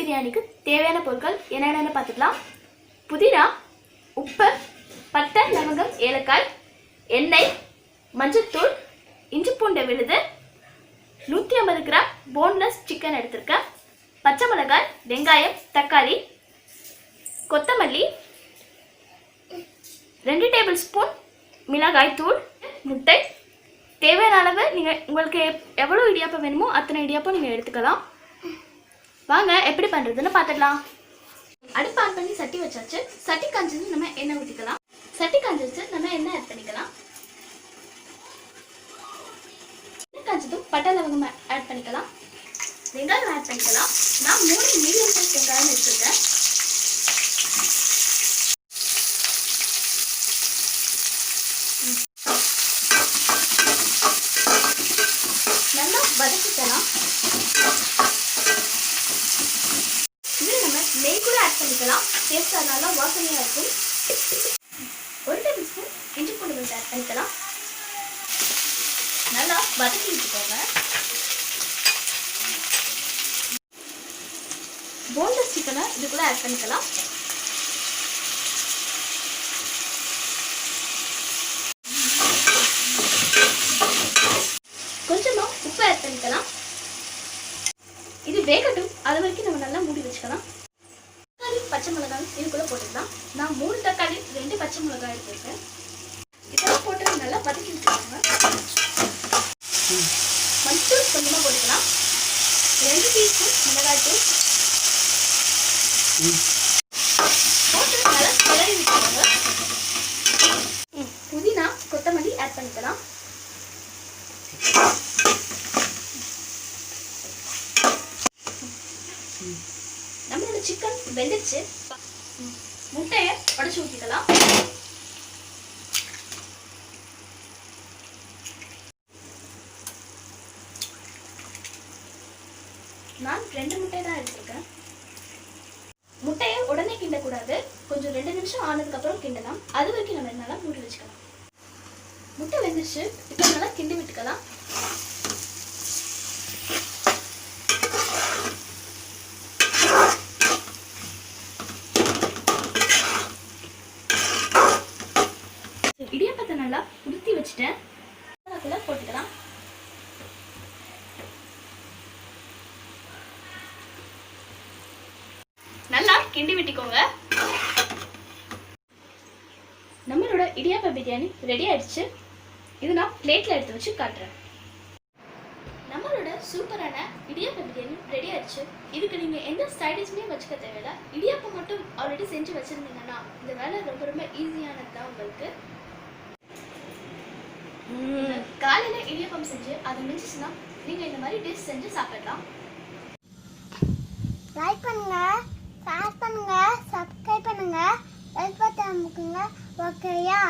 பிரியாணிக்கு தேவையான பொருட்கள் என்னென்னு பார்த்துக்கலாம். புதினா, உப்பு, பட்டை, லவங்கம், ஏலக்காய், எண்ணெய், மஞ்சள்தூள், இஞ்சி பூண்டு விழுது, 150 கிராம் போன்லெஸ் சிக்கன் எடுத்திருக்கேன், பச்சை மிளகாய், வெங்காயம், தக்காளி, கொத்தமல்லி, 2 டேபிள் ஸ்பூன் மிளகாய் தூள், முட்டை. தேவையான அளவு நீங்கள் உங்களுக்கு எவ்வளோ இடியாப்பம் வேணுமோ அத்தனை இடியாப்பம் நீங்கள் எடுத்துக்கலாம். வாங்க எப்படி பண்ணுறதுன்னு பார்த்துக்கலாம். அடுப்பு ஆன் பண்ணி சட்டி வச்சாச்சு. சட்டி காய்ஞ்சது நம்ம எண்ணெய் ஊற்றிக்கலாம். சட்டி காய்ஞ்சிச்சு நம்ம எண்ணெய் ஆட் பண்ணிக்கலாம். எண்ணெய் காய்ச்சதும் பட்டை லவங்கம் ஆட் பண்ணிக்கலாம். வெங்காயம் ஆட் பண்ணிக்கலாம். நான் 3 மீடியம் சைஸ் வெங்காயம் எடுத்துருக்கேன். நல்லா வதக்கிக்கலாம். இதில் நம்ம நெய் கூட ஆட் பண்ணிக்கலாம். டேஸ்ட்டாக நல்லா வாசனையாக இருக்கும். 1 டேபிள் ஸ்பூன் இஞ்சி பூண்டு விழுது ஆட் பண்ணிக்கலாம். நல்லா வதக்கி விட்டுக்கோங்க. போன்லெஸ் சிக்கனை இது கூட ஆட் பண்ணிக்கலாம். கொஞ்சமாக உப்பு ஆட் பண்ணிக்கலாம். இது வேகட்டும். அது வரைக்கும் நம்ம நல்லா மூடி வச்சுக்கலாம். தக்காளி, பச்சை மிளகாய் இதுக்குள்ளே போட்டுக்கலாம். நான் 3 தக்காளி 2 பச்சை மிளகாய் எடுத்துருக்கேன். இதெல்லாம் போட்டு நல்லா வதக்கி வச்சுக்கோங்க. மஞ்சள் கொஞ்சமாக போட்டுக்கலாம். 2 டீஸ்பூன் மிளகாய் தூள் போட்டு நல்லா கிளறி விட்டுக்கோங்க. புதினா, கொத்தமல்லி ஆட் பண்ணிக்கலாம். நம்மளோட சிக்கன் வெந்துச்சு. முட்டையை உடைச்சு ஊற்றிக்கலாம். நான் 2 முட்டை தான் எடுத்திருக்கேன். முட்டையை உடனே கிண்டக்கூடாது. கொஞ்சம் 2 நிமிஷம் ஆனதுக்கப்புறம் கிண்டலாம். அது வரைக்கும் நம்ம நல்லா மூடி வச்சுக்கலாம். முட்டை வெந்துச்சு. இப்போ நல்லா கிண்டி விட்டுக்கலாம். இடியாப்பத்தை நல்லா உடுத்தி வச்சுட்டேன். அதில் போட்டுக்கலாம். நல்லா கிண்டி விட்டுக்கோங்க. நம்மளோட இடியாப்ப பிரியாணி ரெடி ஆயிடுச்சு. இது நான் பிளேட்ல எடுத்து வச்சு காட்டுறேன். நம்மளோட சூப்பரான இடியாப்ப பிரியாணி ரெடி ஆயிடுச்சு. இதுக்கு நீங்க எந்த சைடிஷ்மே வச்சுக்க தேவையில்லை. இடியாப்பம் மட்டும் ஆல்ரெடி செஞ்சு வச்சிருந்தீங்கன்னா இந்த வேலை ரொம்ப ரொம்ப ஈஸியானது தான் உங்களுக்கு. காலையில இடியாப்பம் செஞ்சு அது மிஞ்சிச்சுன்னா நீங்க இந்த மாதிரி டிஷ் செஞ்சு சாப்பிடலாம். லைக் பண்ணுங்க, ஷேர் பண்ணுங்க, சப்ஸ்கிரைப் பண்ணுங்க, பெல் பட்டன் அமுக்குங்க. ஓகேயா?